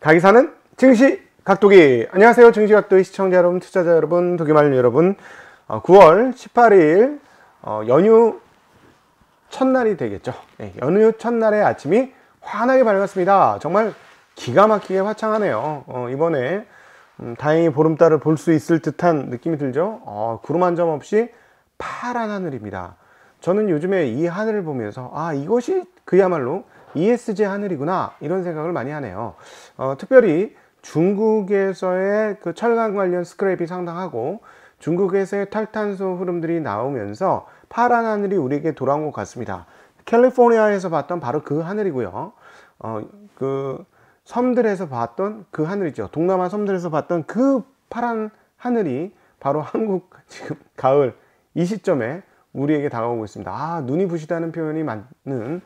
가기사는 증시각도기. 안녕하세요, 증시각도기 시청자 여러분, 투자자 여러분, 도기말 여러분. 9월 18일 연휴 첫날이 되겠죠. 네, 연휴 첫날의 아침이 환하게 밝았습니다. 정말 기가 막히게 화창하네요. 이번에 다행히 보름달을 볼 수 있을 듯한 느낌이 들죠. 구름 한 점 없이 파란 하늘입니다. 저는 요즘에 이 하늘을 보면서 이것이 그야말로 ESG 하늘이구나, 이런 생각을 많이 하네요. 특별히 중국에서의 그 철강 관련 스크랩이 상당하고 중국에서의 탈탄소 흐름들이 나오면서 파란 하늘이 우리에게 돌아온 것 같습니다. 캘리포니아에서 봤던 바로 그 하늘이고요. 그 섬들에서 봤던 그 하늘이죠. 동남아 섬들에서 봤던 그 파란 하늘이 바로 한국 지금 가을 이 시점에 우리에게 다가오고 있습니다. 눈이 부시다는 표현이 맞는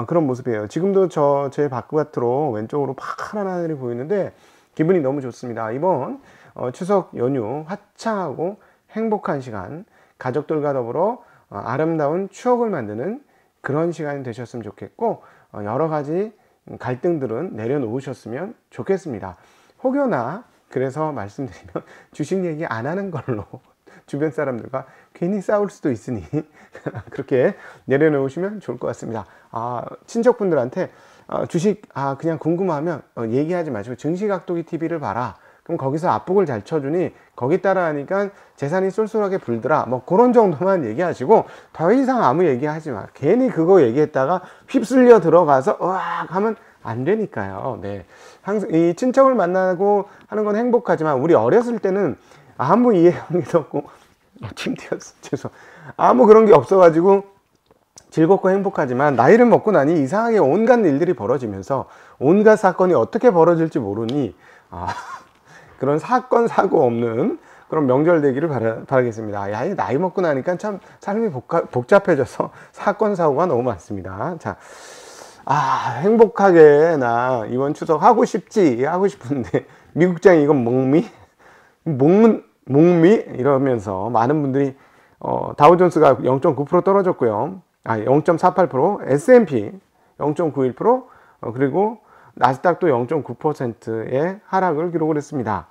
그런 모습이에요. 지금도 제 바깥으로 왼쪽으로 파란 하늘이 보이는데 기분이 너무 좋습니다. 이번 추석 연휴 화창하고 행복한 시간, 가족들과 더불어 아름다운 추억을 만드는 그런 시간이 되셨으면 좋겠고, 여러 가지 갈등들은 내려놓으셨으면 좋겠습니다. 혹여나 그래서 말씀드리면 주식 얘기 안 하는 걸로 주변 사람들과 괜히 싸울 수도 있으니 그렇게 내려놓으시면 좋을 것 같습니다. 친척분들한테 주식 그냥 궁금하면 얘기하지 마시고 증시각도기 TV를 봐라. 그럼 거기서 앞북을 잘 쳐주니 거기 따라 하니까 재산이 쏠쏠하게 불더라, 뭐 그런 정도만 얘기하시고 더 이상 아무 얘기하지 마. 괜히 그거 얘기했다가 휩쓸려 들어가서 으악 하면 안 되니까요. 네, 항상 이 친척을 만나고 하는 건 행복하지만 우리 어렸을 때는 아무 이해관계도 없고 침 튀었어, 죄송. 아무 그런 게 없어가지고 즐겁고 행복하지만 나이를 먹고 나니 이상하게 온갖 일들이 벌어지면서 온갖 사건이 어떻게 벌어질지 모르니 그런 사건 사고 없는 그런 명절 되기를 바라겠습니다. 나이 먹고 나니까 참 삶이 복잡해져서 사건 사고가 너무 많습니다. 자, 행복하게 나 이번 추석 하고 싶은데 미국장이 이건 목미 이러면서 많은 분들이 다우존스가 0.9% 떨어졌고요. 0.48%, S&P 0.91%, 그리고 나스닥도 0.9%의 하락을 기록을 했습니다.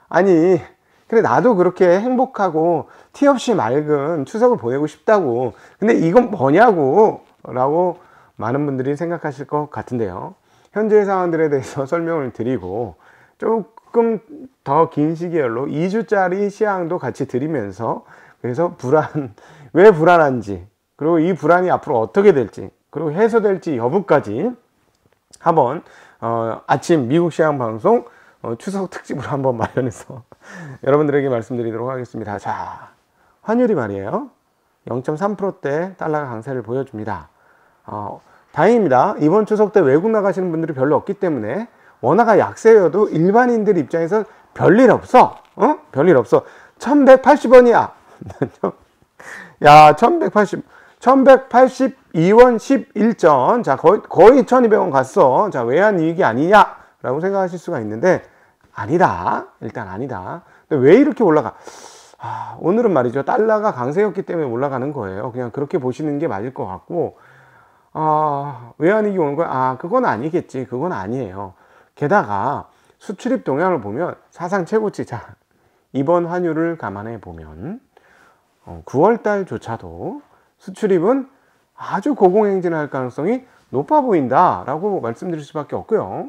아니, 그래, 나도 그렇게 행복하고 티 없이 맑은 추석을 보내고 싶다고. 근데 이건 뭐냐고 라고 많은 분들이 생각하실 것 같은데요. 현재 상황들에 대해서 설명을 드리고 조금 더 긴 시기열로 2주짜리 시황도 같이 드리면서, 그래서 왜 불안한지, 그리고 이 불안이 앞으로 어떻게 될지, 그리고 해소될지 여부까지 한번 아침 미국 시황 방송 추석 특집으로 한번 마련해서 여러분들에게 말씀드리도록 하겠습니다. 자, 환율이 말이에요, 0.3%대 달러가 강세를 보여줍니다. 다행입니다. 이번 추석 때 외국 나가시는 분들이 별로 없기 때문에 원화가 약세여도 일반인들 입장에서 별일 없어. 별일 없어. 1180원이야. 야, 1182원 11전. 자, 거의 1200원 갔어. 자, 외환위기 아니냐? 라고 생각하실 수가 있는데, 아니다. 일단 아니다. 근데 왜 이렇게 올라가? 오늘은 말이죠, 달러가 강세였기 때문에 올라가는 거예요. 그냥 그렇게 보시는 게 맞을 것 같고, 외환위기 오는 거야? 그건 아니겠지. 그건 아니에요. 게다가 수출입 동향을 보면 사상 최고치. 자, 이번 환율을 감안해 보면 9월달조차도 수출입은 아주 고공행진을 할 가능성이 높아 보인다 라고 말씀드릴 수밖에 없고요.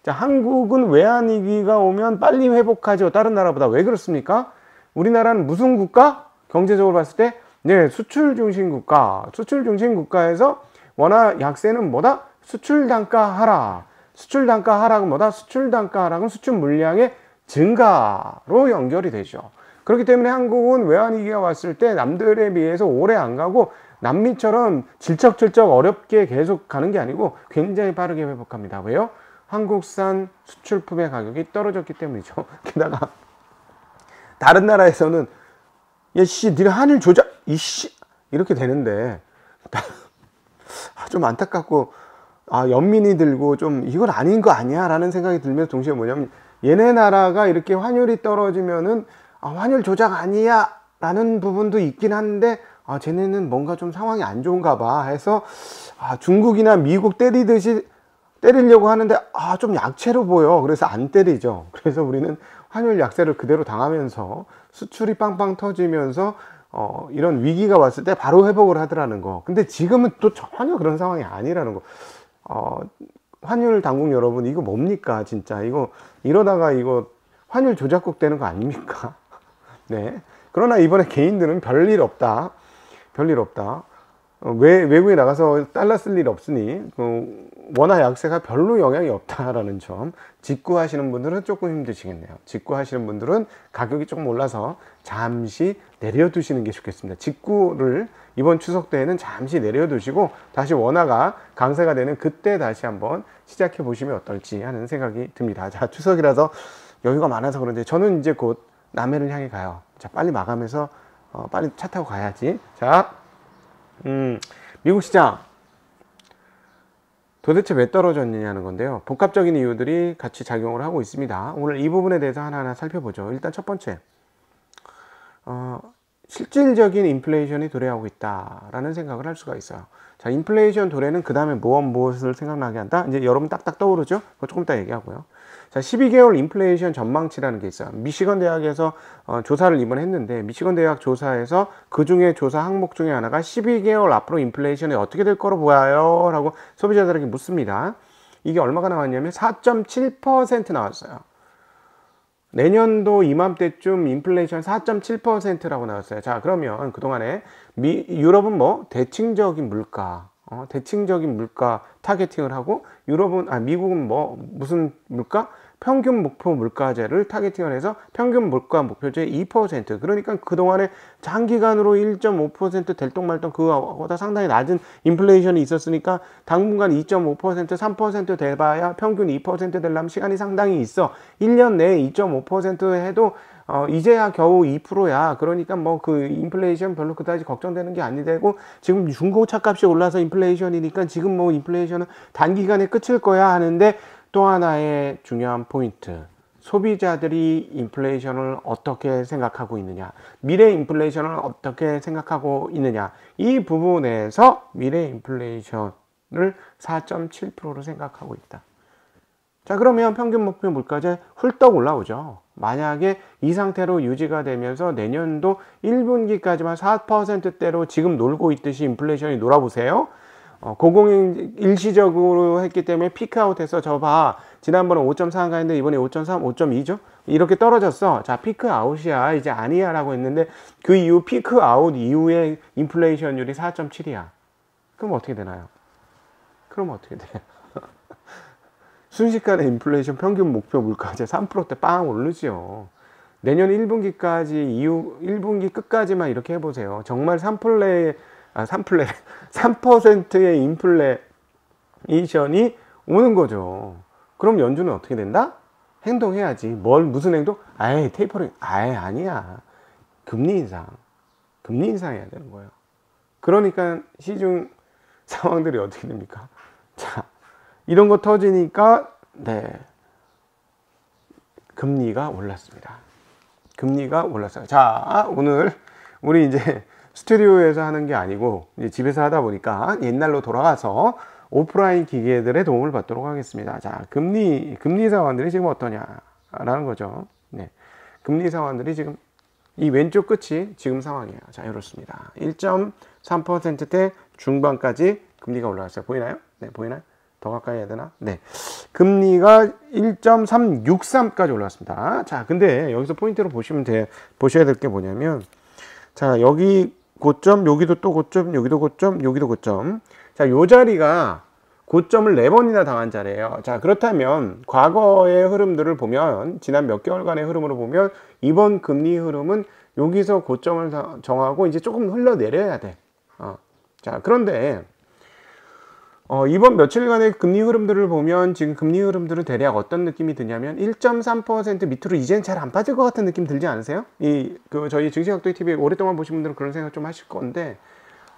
자, 한국은 외환위기가 오면 빨리 회복하죠, 다른 나라보다. 왜 그렇습니까? 우리나라는 무슨 국가? 경제적으로 봤을 때 수출 중심 국가. 수출 중심 국가에서 원화 약세는 뭐다? 수출 단가 하락. 수출 단가 하락은 뭐다? 수출 단가 하락은 수출 물량의 증가로 연결이 되죠. 그렇기 때문에 한국은 외환위기가 왔을 때 남들에 비해서 오래 안 가고 남미처럼 질척질척 어렵게 계속 가는 게 아니고 굉장히 빠르게 회복합니다. 왜요? 한국산 수출품의 가격이 떨어졌기 때문이죠. 게다가 다른 나라에서는 니가 한일 조작 이렇게 되는데 좀 안타깝고 연민이 들고 좀 이건 아닌 거 아니야 라는 생각이 들면서 동시에 뭐냐면, 얘네 나라가 이렇게 환율이 떨어지면은 환율 조작 아니야 라는 부분도 있긴 한데 쟤네는 뭔가 좀 상황이 안 좋은가 봐 해서 중국이나 미국 때리듯이 때리려고 하는데 좀 약체로 보여. 그래서 안 때리죠. 그래서 우리는 환율 약세를 그대로 당하면서 수출이 빵빵 터지면서 이런 위기가 왔을 때 바로 회복을 하더라는 거. 근데 지금은 또 전혀 그런 상황이 아니라는 거. 환율 당국 여러분, 이거 뭡니까 진짜. 이거 이러다가 이거 환율 조작국 되는 거 아닙니까? 네. 그러나 이번에 개인들은 별일 없다. 별일 없다. 외국에 나가서 달러 쓸 일 없으니 원화 약세가 별로 영향이 없다라는 점. 직구하시는 분들은 조금 힘드시겠네요. 직구하시는 분들은 가격이 조금 올라서 잠시 내려두시는 게 좋겠습니다. 직구를 이번 추석 때에는 잠시 내려두시고 다시 원화가 강세가 되는 그때 다시 한번 시작해 보시면 어떨지 하는 생각이 듭니다. 자, 추석이라서 여유가 많아서 그런데 저는 이제 곧 남해를 향해 가요. 자, 빨리 마감해서 빨리 차 타고 가야지. 자, 미국 시장 도대체 왜 떨어졌느냐는 건데요. 복합적인 이유들이 같이 작용을 하고 있습니다. 오늘 이 부분에 대해서 하나하나 살펴보죠. 일단 첫 번째, 실질적인 인플레이션이 도래하고 있다라는 생각을 할 수가 있어요. 자, 인플레이션 도래는 그 다음에 무엇을 생각나게 한다? 이제 여러분 딱딱 떠오르죠? 그거 조금 이따 얘기하고요. 자, 12개월 인플레이션 전망치라는 게 있어요. 미시건 대학에서 조사를 이번에 했는데, 미시건 대학 조사에서 그 중에 조사 항목 중에 하나가 12개월 앞으로 인플레이션이 어떻게 될 거로 보여요? 라고 소비자들에게 묻습니다. 이게 얼마가 나왔냐면 4.7% 나왔어요. 내년도 이맘때쯤 인플레이션 4.7%라고 나왔어요. 자, 그러면 그동안에 유럽은 뭐 대칭적인 물가, 대칭적인 물가 타겟팅을 하고 미국은 뭐 무슨 물가? 평균 목표 물가제를 타겟팅을 해서 평균 물가 목표제 2%. 그러니까 그동안에 장기간으로 1.5% 될똥말똥 그거보다 상당히 낮은 인플레이션이 있었으니까 당분간 2.5%, 3% 돼봐야 평균 2% 되려면 시간이 상당히 있어. 1년 내에 2.5% 해도 이제야 겨우 2%야. 그러니까 뭐 그 인플레이션 별로 그다지 걱정되는 게 아니되고, 지금 중고차 값이 올라서 인플레이션이니까 지금 뭐 인플레이션은 단기간에 끝일 거야 하는데, 또 하나의 중요한 포인트, 소비자들이 인플레이션을 어떻게 생각하고 있느냐, 미래 인플레이션을 어떻게 생각하고 있느냐, 이 부분에서 미래 인플레이션을 4.7%로 생각하고 있다. 자, 그러면 평균 목표 물가제 훌떡 올라오죠. 만약에 이 상태로 유지가 되면서 내년도 1분기까지만 4%대로 지금 놀고 있듯이 인플레이션이 놀아보세요. 고공행 일시적으로 했기 때문에 피크아웃해서 저 봐, 지난번에 5.4인가 했는데 이번에 5.3, 5.2죠? 이렇게 떨어졌어. 자, 피크아웃이야, 이제 아니야 라고 했는데, 그 이후 피크아웃 이후에 인플레이션율이 4.7이야. 그럼 어떻게 되나요? 그럼 어떻게 돼요? 순식간에 인플레이션 평균 목표 물가제 3%대 빵 오르죠. 내년 1분기까지, 이후 1분기 끝까지만 이렇게 해보세요. 정말 3%의 인플레이션이 오는 거죠. 그럼 연준은 어떻게 된다? 행동해야지. 무슨 행동? 테이퍼링. 아니야. 금리 인상해야 되는 거예요. 그러니까 시중 상황들이 어떻게 됩니까? 자, 이런 거 터지니까, 금리가 올랐습니다. 금리가 올랐어요. 자, 오늘 우리 이제 스튜디오에서 하는 게 아니고 이제 집에서 하다 보니까 옛날로 돌아가서 오프라인 기계들의 도움을 받도록 하겠습니다. 자, 금리 상황들이 지금 어떠냐라는 거죠. 네. 금리 상황들이 지금 이 왼쪽 끝이 지금 상황이에요. 자, 이렇습니다. 1.3%대 중반까지 금리가 올라갔어요. 보이나요? 네, 보이나요? 더 가까이 해야 되나? 네. 금리가 1.363까지 올랐습니다. 자, 근데 여기서 포인트로 보셔야 될 게 뭐냐면, 자, 여기 고점, 여기도 또 고점, 여기도 고점, 여기도 고점. 자, 요 자리가 고점을 4번이나 당한 자리예요. 자, 그렇다면 과거의 흐름들을 보면, 지난 몇 개월간의 흐름으로 보면 이번 금리 흐름은 여기서 고점을 정하고 이제 조금 흘러내려야 돼. 자, 그런데 이번 며칠간의 금리 흐름들을 보면 지금 금리 흐름들은 대략 어떤 느낌이 드냐면 1.3% 밑으로 이젠 잘 안 빠질 것 같은 느낌 들지 않으세요? 저희 증시각도기 TV 오랫동안 보신 분들은 그런 생각 좀 하실 건데,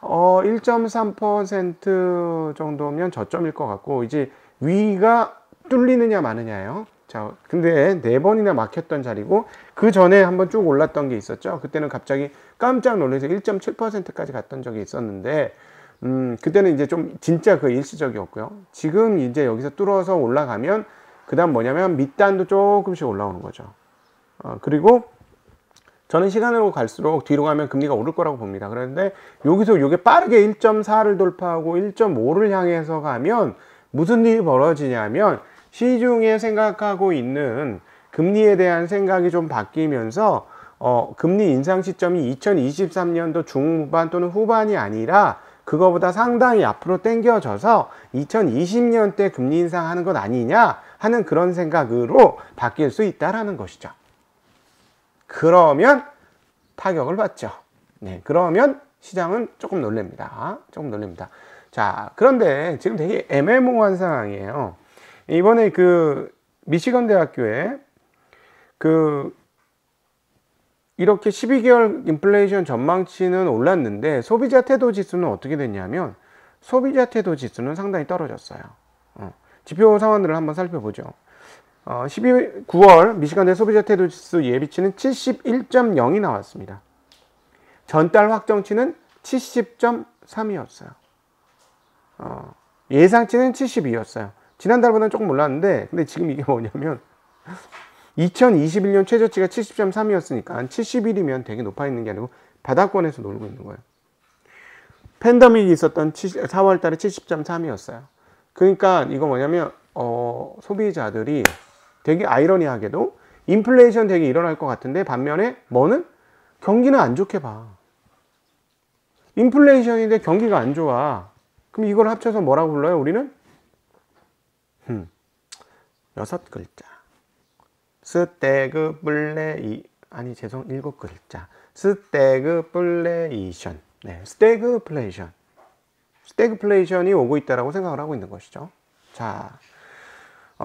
1.3% 정도면 저점일 것 같고, 이제 위가 뚫리느냐 마느냐예요. 자, 근데 4번이나 막혔던 자리고, 그 전에 한번 쭉 올랐던 게 있었죠. 그때는 갑자기 깜짝 놀라서 1.7%까지 갔던 적이 있었는데, 그때는 이제 좀 진짜 그 일시적이었고요. 지금 이제 여기서 뚫어서 올라가면 그 다음 뭐냐면 밑단도 조금씩 올라오는 거죠. 그리고 저는 시간으로 갈수록 뒤로 가면 금리가 오를 거라고 봅니다. 그런데 여기서 이게 빠르게 1.4를 돌파하고 1.5를 향해서 가면 무슨 일이 벌어지냐면 시중에 생각하고 있는 금리에 대한 생각이 좀 바뀌면서 금리 인상 시점이 2023년도 중반 또는 후반이 아니라 그거보다 상당히 앞으로 당겨져서 2020년 때 금리 인상하는 것 아니냐 하는 그런 생각으로 바뀔 수 있다라는 것이죠. 그러면 타격을 받죠. 네, 그러면 시장은 조금 놀랍니다. 조금 놀랍니다. 자, 그런데 지금 되게 애매모호한 상황이에요. 이번에 그 미시건 대학교에 이렇게 12개월 인플레이션 전망치는 올랐는데 소비자 태도 지수는 어떻게 됐냐면 소비자 태도 지수는 상당히 떨어졌어요. 지표 상황들을 한번 살펴보죠. 9월 미시간대 소비자 태도 지수 예비치는 71.0이 나왔습니다. 전달 확정치는 70.3이었어요. 예상치는 72였어요. 지난달보다는 조금 올랐는데, 근데 지금 이게 뭐냐면 2021년 최저치가 70.3이었으니까 71이면 되게 높아 있는 게 아니고 바닥권에서 놀고 있는 거예요. 팬데믹이 있었던 4월 달에 70.3이었어요. 그러니까 이거 뭐냐면 소비자들이 되게 아이러니하게도 인플레이션 되게 일어날 것 같은데 반면에 뭐는 경기는 안 좋게 봐. 인플레이션인데 경기가 안 좋아. 그럼 이걸 합쳐서 뭐라고 불러요? 우리는 6글자. 스태그플레이 아니 죄송 7글자. 스태그플레이션. 네, 스태그플레이션. 스태그플레이션이 오고 있다라고 생각을 하고 있는 것이죠. 자,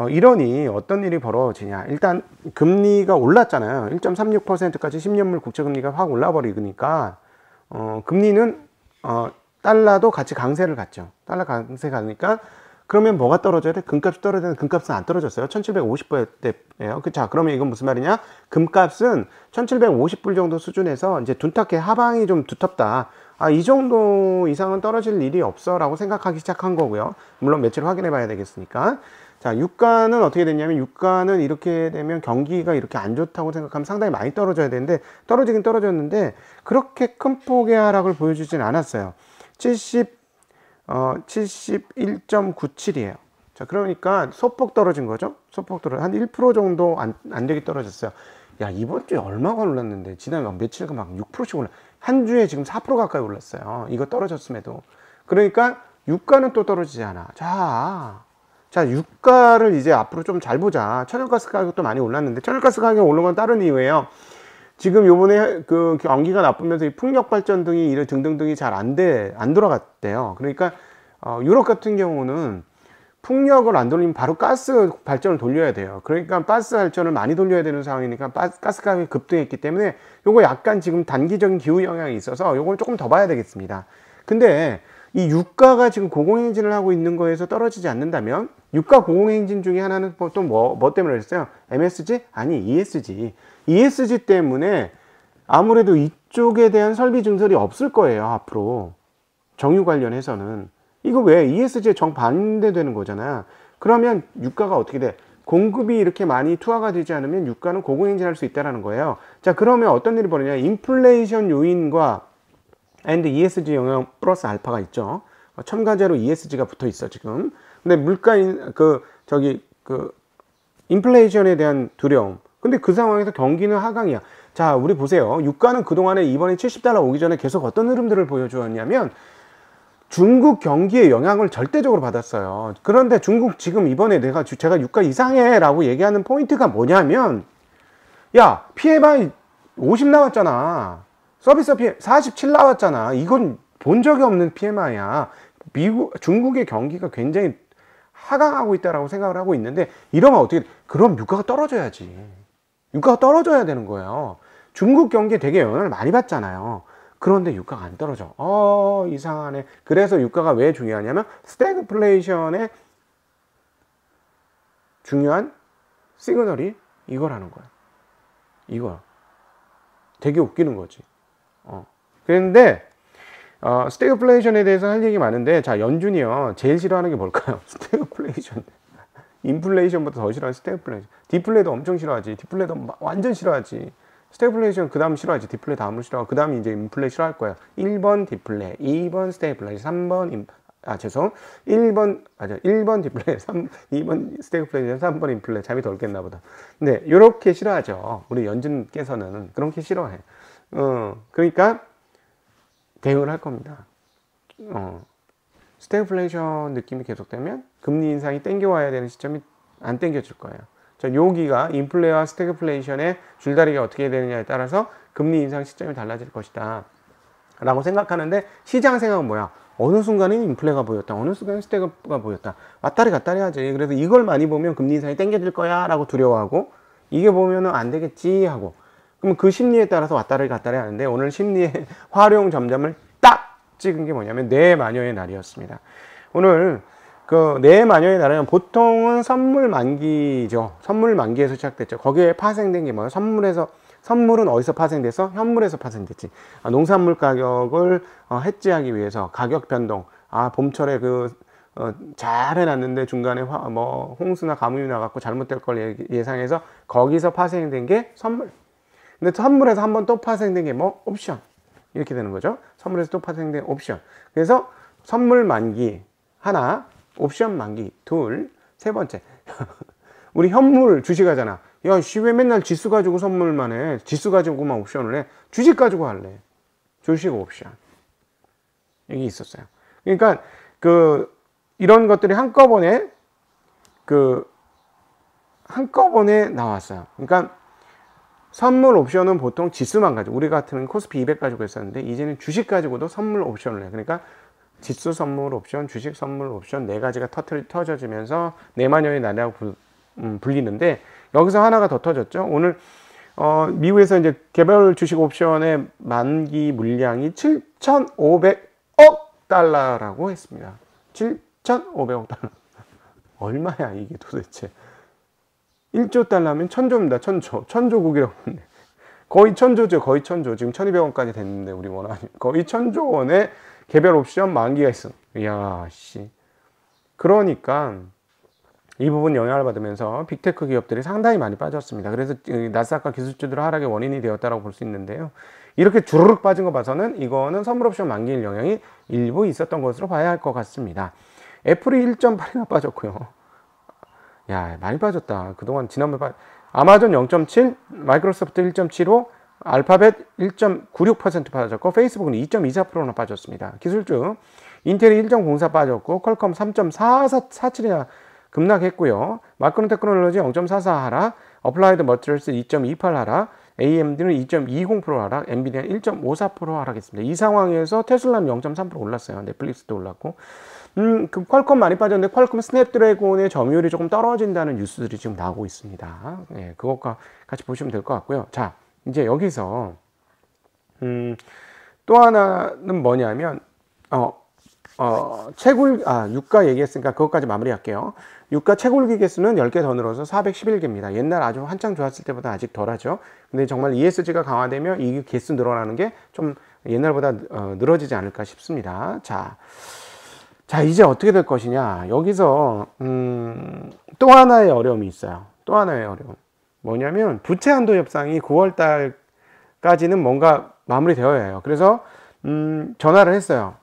이러니 어떤 일이 벌어지냐. 일단 금리가 올랐잖아요. 1.36%까지 10년물 국채금리가 확 올라버리니까 금리는 달러도 같이 강세를 갔죠. 달러 강세 가니까 그러면 뭐가 떨어져야 돼? 금값이 떨어져야 되는데 금값은 안 떨어졌어요. 1750불대예요. 자, 그러면 이건 무슨 말이냐? 금값은 1750불 정도 수준에서 이제 둔탁해 하방이 좀 두텁다. 이 정도 이상은 떨어질 일이 없어 라고 생각하기 시작한 거고요. 물론 며칠 확인해 봐야 되겠으니까. 자, 유가는 어떻게 됐냐면 유가는 이렇게 되면 경기가 이렇게 안 좋다고 생각하면 상당히 많이 떨어져야 되는데 떨어지긴 떨어졌는데 그렇게 큰 폭의 하락을 보여주진 않았어요. 71.97이에요. 자, 그러니까 소폭 떨어진 거죠. 소폭 떨어진 한 1% 정도 안 되게 떨어졌어요. 야, 이번 주에 얼마가 올랐는데 지난 며칠간 막 6%씩 올라. 한 주에 지금 4% 가까이 올랐어요. 이거 떨어졌음에도. 그러니까 유가는 또 떨어지지 않아. 자, 유가를 이제 앞으로 좀 잘 보자. 천연가스 가격도 많이 올랐는데 천연가스 가격이 오른 건 다른 이유예요. 지금 요번에 그 경기가 나쁘면서 이 풍력 발전 등이 이런 등등등이 잘 안 돌아갔대요. 그러니까 유럽 같은 경우는 풍력을 안 돌리면 바로 가스 발전을 돌려야 돼요. 그러니까 가스 발전을 많이 돌려야 되는 상황이니까 가스 가격이 급등했기 때문에 요거 약간 지금 단기적인 기후 영향이 있어서 요걸 조금 더 봐야 되겠습니다. 근데 이 유가가 지금 고공행진을 하고 있는 거에서 떨어지지 않는다면 유가 고공행진 중에 하나는 또 뭐 때문에 그랬어요? MSG? 아니 ESG. ESG 때문에 아무래도 이쪽에 대한 설비 증설이 없을 거예요. 앞으로 정유 관련해서는. 이거 왜 ESG에 정반대되는 거잖아. 그러면 유가가 어떻게 돼? 공급이 이렇게 많이 투하가 되지 않으면 유가는 고공행진할 수 있다는 거예요. 자, 그러면 어떤 일이 벌어지냐? 인플레이션 요인과 and ESG 영향 플러스 알파가 있죠. 첨가제로 ESG가 붙어 있어 지금. 근데 인플레이션에 대한 두려움. 근데 그 상황에서 경기는 하강이야. 자, 우리 보세요. 유가는 그동안에 이번에 70달러 오기 전에 계속 어떤 흐름들을 보여주었냐면 중국 경기의 영향을 절대적으로 받았어요. 그런데 중국 지금 이번에 제가 유가 이상해 라고 얘기하는 포인트가 뭐냐면 야, PMI 50 나왔잖아. 서비스 PMI 47 나왔잖아. 이건 본 적이 없는 PMI야. 중국의 경기가 굉장히 하강하고 있다라고 생각을 하고 있는데 이러면 어떻게 돼? 그럼 유가가 떨어져야지. 유가가 떨어져야 되는 거예요. 중국 경기에 되게 영향을 많이 받잖아요. 그런데 유가가 안 떨어져. 이상하네. 그래서 유가가 왜 중요하냐면 스태그플레이션의 중요한 시그널이 이거라는 거야. 이거 되게 웃기는 거지. 그런데 스태그플레이션에 대해서 할 얘기 많은데, 자, 연준이요. 제일 싫어하는 게 뭘까요? 스태그플레이션. 인플레이션보다 더 싫어하는 스태그플레이션. 디플레도 엄청 싫어하지. 디플레도 완전 싫어하지. 스태그플레이션 그 다음 싫어하지. 디플레 다음으로 싫어하고, 그 다음에 이제 인플레 싫어할 거야. 1번 디플레, 2번 스태그플레이션, 3번 1번 디플레, 2번 스태그플레이션, 3번 인플레. 잠이 덜 깼나 보다. 근데 요렇게 싫어하죠. 우리 연준께서는 그렇게 싫어해. 그러니까 대응을 할 겁니다. 스태그플레이션 느낌이 계속되면 금리 인상이 땡겨와야 되는 시점이 안 땡겨줄 거예요. 여기가 인플레와 스태그플레이션의 줄다리기가 어떻게 되느냐에 따라서 금리 인상 시점이 달라질 것이다 라고 생각하는데, 시장 생각은 뭐야? 어느 순간은 인플레가 보였다, 어느 순간은 스태그가 보였다. 왔다리 갔다리 하지. 그래서 이걸 많이 보면 금리 인상이 땡겨질 거야 라고 두려워하고, 이게 보면은 안 되겠지 하고, 그럼 그 심리에 따라서 왔다리 갔다리 하는데, 오늘 심리의 활용 점점을 딱 찍은 게 뭐냐면 내마녀의 날이었습니다. 오늘 그 내마녀의 날은 보통은 선물 만기죠. 선물 만기에서 시작됐죠. 거기에 파생된 게 뭐예요? 선물은 어디서 파생돼서? 현물에서 파생됐지. 농산물 가격을 해지하기 위해서 가격 변동. 봄철에 잘 해놨는데 중간에 홍수나 가뭄이 나갖고 잘못될 걸 예상해서 거기서 파생된 게 선물. 근데 선물에서 한번 또 파생된 게 뭐? 옵션. 이렇게 되는 거죠. 선물에서 또 파생된 옵션. 그래서 선물 만기 하나, 옵션 만기 둘, 세 번째. 우리 현물 주식 하잖아. 야, 왜 맨날 지수 가지고 선물만 해? 지수 가지고만 옵션을 해? 주식 가지고 할래. 주식 옵션. 이게 있었어요. 그러니까 이런 것들이 한꺼번에 나왔어요. 그러니까 선물 옵션은 보통 지수만 가지고, 우리 같은 코스피 200 가지고 했었는데, 이제는 주식 가지고도 선물 옵션을 해. 그러니까 지수 선물 옵션, 주식 선물 옵션 네 가지가 터져지면서 내마녀의 날이라고 불리는데, 여기서 하나가 더 터졌죠. 오늘 미국에서 이제 개별 주식 옵션의 만기 물량이 7,500억 달러라고 했습니다. 7,500억 달러. 얼마야 이게 도대체? 1조 달러면 1,000조입니다. 1,000조. 1,000조국이라고 했네. 거의 1,000조죠. 거의 1,000조. 지금 1,200원까지 됐는데, 우리 원화니. 거의 1,000조 원의 개별 옵션 만기가 있어. 이야, 씨. 그러니까 이 부분 영향을 받으면서 빅테크 기업들이 상당히 많이 빠졌습니다. 그래서 나스닥과 기술주들 하락의 원인이 되었다고 볼 수 있는데요. 이렇게 주르륵 빠진 거 봐서는 이거는 선물 옵션 만기일 영향이 일부 있었던 것으로 봐야 할 것 같습니다. 애플이 1.8이나 빠졌고요. 야, 많이 빠졌다. 그동안 지난번 아마존 0.7, 마이크로소프트 1.75, 알파벳 1.96% 빠졌고, 페이스북은 2.24%나 빠졌습니다. 기술주 인텔이 1.04 빠졌고, 퀄컴 3.47이나 급락했고요. 마크론 테크놀로지 0.44 하락, 어플라이드 머티리얼스 2.28 하락, AMD는 2.20% 하락, 엔비디아는 1.54% 하락했습니다. 이 상황에서 테슬라는 0.3% 올랐어요. 넷플릭스도 올랐고, 퀄컴 많이 빠졌는데, 퀄컴 스냅드래곤의 점유율이 조금 떨어진다는 뉴스들이 지금 나오고 있습니다. 예, 그것과 같이 보시면 될 것 같고요. 자, 이제 여기서 또 하나는 뭐냐면 유가 얘기했으니까 그것까지 마무리할게요. 유가 채굴기 개수는 10개 더 늘어서 411개입니다. 옛날 아주 한창 좋았을 때보다 아직 덜하죠. 근데 정말 ESG가 강화되면 이 개수 늘어나는 게 좀 옛날보다 늘어지지 않을까 싶습니다. 자, 이제 어떻게 될 것이냐. 여기서 또 하나의 어려움이 있어요. 또 하나의 어려움. 뭐냐면 부채 한도 협상이 9월 달까지는 뭔가 마무리되어야 해요. 그래서 전화를 했어요.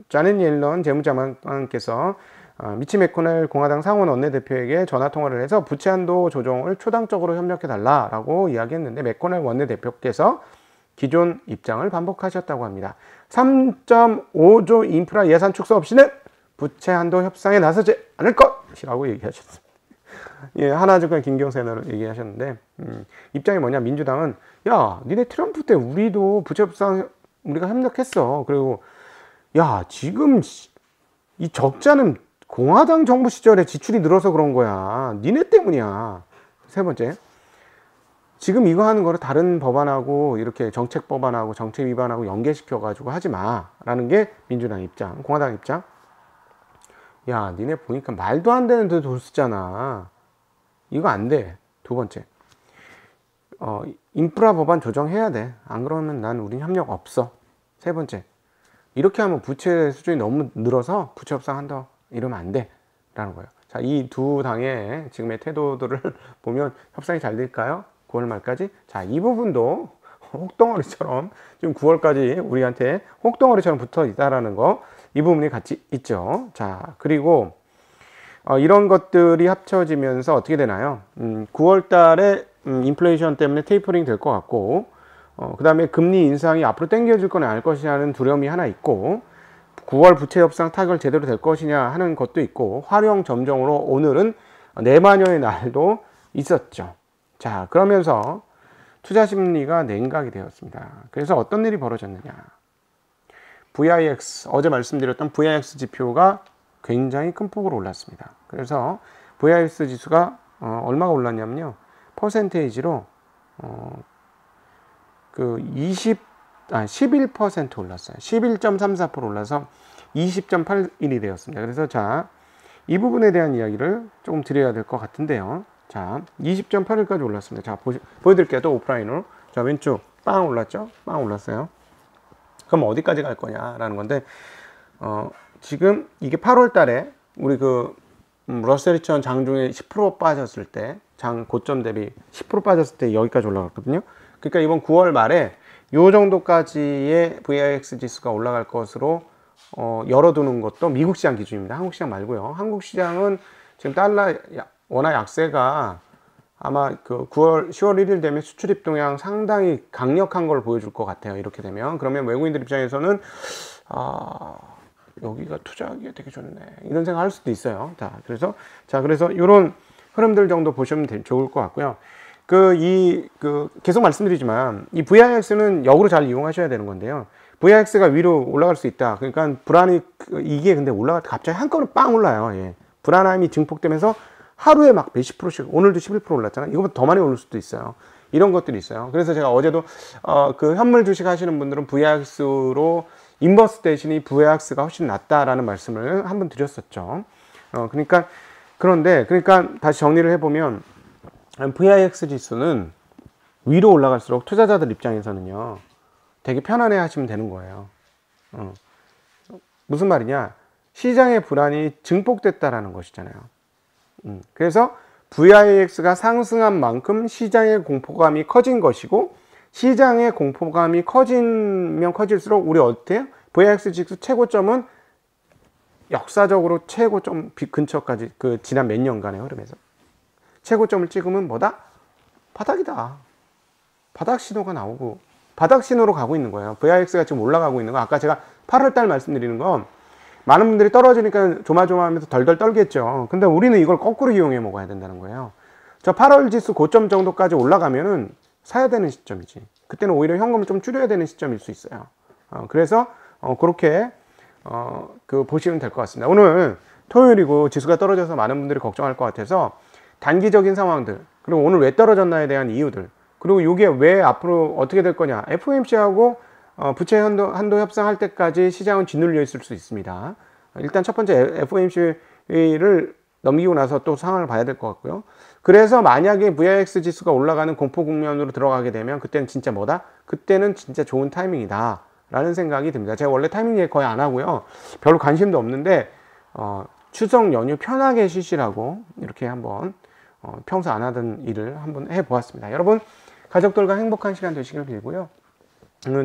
자넷 옐런 재무장관께서 미치 매코넬 공화당 상원 원내대표에게 전화 통화를 해서 부채 한도 조정을 초당적으로 협력해 달라라고 이야기했는데, 매코넬 원내대표께서 기존 입장을 반복하셨다고 합니다. 3.5조 인프라 예산 축소 없이는 부채 한도 협상에 나서지 않을 것이라고 얘기하셨습니다. 예, 하나증권 김경세는 얘기하셨는데, 입장이 뭐냐, 민주당은 야, 니네 트럼프 때 우리도 부채 협상 우리가 협력했어. 그리고 야, 지금 이 적자는 공화당 정부 시절에 지출이 늘어서 그런 거야. 니네 때문이야. 세 번째, 지금 이거 하는 거를 다른 법안하고 이렇게 정책 법안하고 정책 위반하고 연계시켜 가지고 하지 마라는 게 민주당 입장, 공화당 입장. 야, 니네 보니까 말도 안 되는 데 돈 쓰잖아. 이거 안 돼. 두 번째, 인프라 법안 조정해야 돼. 안 그러면 우린 협력 없어. 세 번째, 이렇게 하면 부채 수준이 너무 늘어서 부채 협상한다 이러면 안 돼 라는 거예요. 자, 이 두 당의 지금의 태도들을 보면 협상이 잘 될까요? 9월 말까지. 자, 이 부분도 혹덩어리처럼 지금 9월까지 우리한테 혹덩어리처럼 붙어 있다라는 거, 이 부분이 같이 있죠. 자, 그리고 이런 것들이 합쳐지면서 어떻게 되나요? 9월 달에 인플레이션 때문에 테이퍼링 될 것 같고, 그 다음에 금리 인상이 앞으로 당겨질 거냐 알 것이냐는 두려움이 하나 있고, 9월 부채 협상 타결 제대로 될 것이냐 하는 것도 있고, 화령 점정으로 오늘은 내마녀의 날도 있었죠. 자, 그러면서 투자 심리가 냉각이 되었습니다. 그래서 어떤 일이 벌어졌느냐. VIX, 어제 말씀드렸던 VIX 지표가 굉장히 큰 폭으로 올랐습니다. 그래서 VIX 지수가 얼마가 올랐냐면요. 퍼센테이지로 11% 올랐어요. 11.34% 올라서 20.81이 되었습니다. 그래서 자, 이 부분에 대한 이야기를 조금 드려야 될 것 같은데요. 자, 20.81까지 올랐습니다. 자, 보여드릴게요. 또 오프라인으로. 자, 왼쪽 빵 올랐죠? 빵 올랐어요. 그럼 어디까지 갈 거냐라는 건데, 지금 이게 8월 달에 우리 러셀 2000 장중에 10% 빠졌을 때, 장 고점 대비 10% 빠졌을 때 여기까지 올라갔거든요. 그러니까 이번 9월 말에 요 정도까지의 VIX 지수가 올라갈 것으로 열어두는 것도 미국 시장 기준입니다. 한국 시장 말고요. 한국 시장은 지금 달러 워낙 약세가 아마 10월 1일 되면 수출 입동향 상당히 강력한 걸 보여줄 것 같아요. 이렇게 되면. 그러면 외국인들 입장에서는 여기가 투자하기에 되게 좋네, 이런 생각 할 수도 있어요. 그래서 이런 흐름들 정도 보시면 좋을 것 같고요. 계속 말씀드리지만 이 VIX는 역으로 잘 이용하셔야 되는 건데요. VIX가 위로 올라갈 수 있다. 그러니까 불안이, 이게 근데 갑자기 한꺼번에 빵 올라요. 예. 불안함이 증폭되면서 하루에 막 몇십 프로씩, 오늘도 11% 올랐잖아요. 이거보다 더 많이 오를 수도 있어요. 이런 것들이 있어요. 그래서 제가 어제도 현물 주식 하시는 분들은 VIX로 인버스 대신에 VIX가 훨씬 낫다라는 말씀을 한번 드렸었죠. 그런데 다시 정리를 해보면 VIX 지수는 위로 올라갈수록 투자자들 입장에서는요, 되게 편안해 하시면 되는 거예요. 무슨 말이냐? 시장의 불안이 증폭됐다라는 것이잖아요. 그래서 VIX가 상승한 만큼 시장의 공포감이 커진 것이고, 시장의 공포감이 커지면 커질수록 우리 어때요? VIX 지수 최고점은 역사적으로 최고점 근처까지 지난 몇 년간의 흐름에서 최고점을 찍으면 뭐다? 바닥이다. 바닥 신호가 나오고 바닥 신호로 가고 있는 거예요. VIX가 지금 올라가고 있는 거. 아까 제가 8월달 말씀드리는 건 많은 분들이 떨어지니까 조마조마하면서 덜덜 떨겠죠. 근데 우리는 이걸 거꾸로 이용해 먹어야 된다는 거예요. 저 8월 지수 고점 정도까지 올라가면은 사야 되는 시점이지. 그때는 오히려 현금을 좀 줄여야 되는 시점일 수 있어요. 그래서 그렇게 보시면 될 것 같습니다. 오늘 토요일이고 지수가 떨어져서 많은 분들이 걱정할 것 같아서 단기적인 상황들, 그리고 오늘 왜 떨어졌나에 대한 이유들, 그리고 이게 왜 앞으로 어떻게 될 거냐. FOMC하고 부채 한도 협상할 때까지 시장은 짓눌려 있을 수 있습니다. 일단 첫 번째 FOMC를 넘기고 나서 또 상황을 봐야 될 것 같고요. 그래서 만약에 VIX 지수가 올라가는 공포 국면으로 들어가게 되면 그때는 진짜 뭐다? 그때는 진짜 좋은 타이밍이다 라는 생각이 듭니다. 제가 원래 타이밍 얘기 거의 안 하고요. 별로 관심도 없는데 추석 연휴 편하게 쉬시라고 이렇게 한번 평소 안 하던 일을 한번 해보았습니다. 여러분, 가족들과 행복한 시간 되시길 빌고요.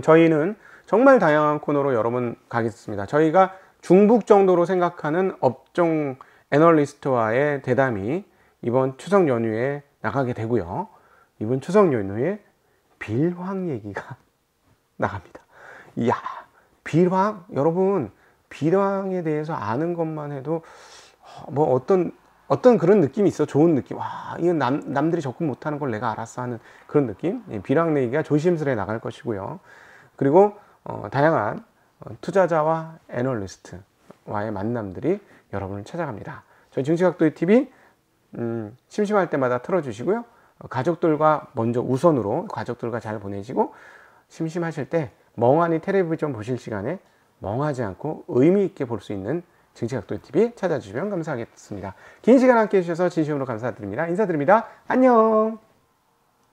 저희는 정말 다양한 코너로 여러분 가겠습니다. 저희가 중북 정도로 생각하는 업종 애널리스트와의 대담이 이번 추석 연휴에 나가게 되고요. 이번 추석 연휴에 빌황 얘기가 나갑니다. 이야, 빌황? 여러분, 빌황에 대해서 아는 것만 해도 뭐 어떤 그런 느낌이 있어. 좋은 느낌. 와, 이건 남들이 접근 못하는 걸 내가 알았어 하는 그런 느낌. 빌황 얘기가 조심스레 나갈 것이고요. 그리고 다양한 투자자와 애널리스트와의 만남들이 여러분을 찾아갑니다. 저희 증시각도의 TV 심심할 때마다 틀어주시고요. 가족들과 먼저 우선으로 가족들과 잘 보내시고, 심심하실 때 멍하니 텔레비전 보실 시간에 멍하지 않고 의미 있게 볼 수 있는 증시각도의 TV 찾아주시면 감사하겠습니다. 긴 시간 함께 해주셔서 진심으로 감사드립니다. 인사드립니다. 안녕.